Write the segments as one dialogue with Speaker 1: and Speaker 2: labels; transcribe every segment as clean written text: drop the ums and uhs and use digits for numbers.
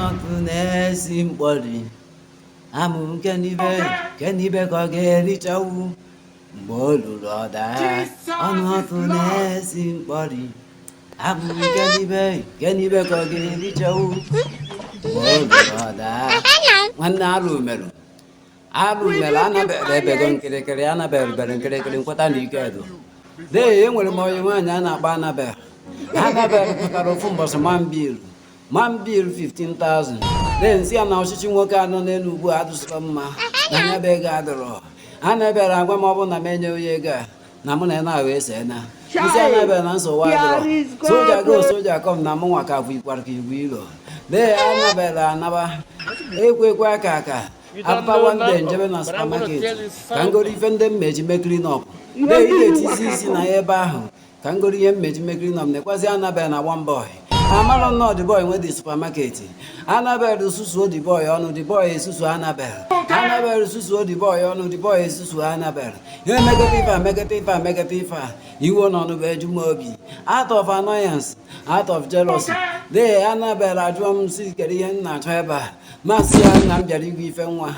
Speaker 1: ọnọtụnesi mkpọri amụ kenibe ka ọ ga-erichawu mgbe o luru ọda ọnọtụnesi mkpọri amụ kenibe ka ọ ga-erichawu mgbe o luru ọda nwanne arụ mere anabere ebego nkirikiri anabere nkirikiri nkweta na ike edo dee enwere m onye nwaanyị a na-akpọ Anabel pụtara ofu mbọsị mambil 15,000 dee nsị ya na ọchịchị nwoke anọ n'elu ugbu a adụsịrọ mma na anya bụ ego adịrọ Anabel agwa m ọ bụ na m enye onye ego a na mụ na ya na-ahụ ese na isi Anabel na nsogbu adịrọ soja go soja kom na mụ nwa ka bụ ikwara ka igwe ilo dee Anabel anaba ekwe aka apawa ndị njebe na supermarket ka ngoro ife ndị mmeji mekiri nọp dee ị ga-etizi isi na ya ebe ahụ ka ngoro ihe mmeji mekiri nọp na-ekwazi Anabel na one boy amarọ nnọọ the boy nwe dị supermarket Anabel susuo the boy ọnụ the boy esusu Anabel susuo the boy ọnụ the boy esusu Anabel ihe megete ife a iwu n'ọnụ bụ eju m obi out of annoyance out of jealousy dee Anabel ajụọ m si kere ihe m na-achọ ebe a masị ya na m bịara igwe ife nwa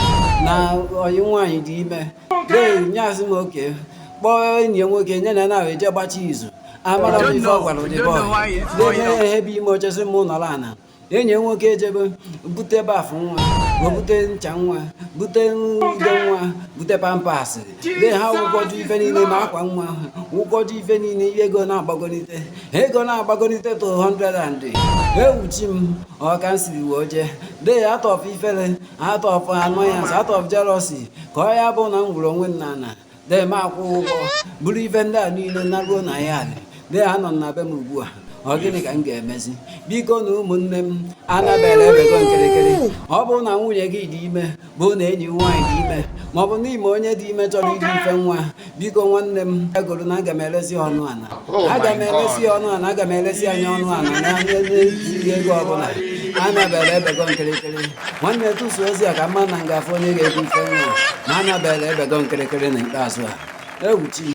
Speaker 1: na onye nwaanyị dị ime dee nyasị m oke kpọọ enyi ya nwoke nye na na eje gbachi izu amara m ife ọ gwara ụdị bọị dee ebe ime ochesi m nọrọ ana enyi nwoke ejebe bute bafụ nwa bute ncha nwa bute ude nwa bute pampas dee ha wụkọju ife niile ma akwa nwa wụkọju ife niile ego na-agbagonite to 100 and ewuchi m ọka m siri wee jee dee out of ifere out of annoyance out of jealousy ka ọ ya bụ na m gwụrụ onwe m n'ana dee ma akwụ ụgwọ bụrụ ife ndị a niile na ruo na ya dị dee anọ na be m ugbu a ọ gịnị ka m ga-emezi biko na ụmụnne m Anabel ebego nkirikiri ọ bụrụ na nwunye gị dị ime bụ na enyi nwaanyị dị ime ma ọ bụ n'ime onye dị ime chọrọ iri ife nwa biko nwanne m egoro na aga m elesi ọnụ ana aga m elesi anya ọnụ ana na anya na-eziri ego ọbụla Anabel ebego nkirikiri nwanne tụsu ozi a ka mma na ngafe onye ga-ebu ife nwa na Anabel ebego nkirikiri na ikpeazụ a ewuchi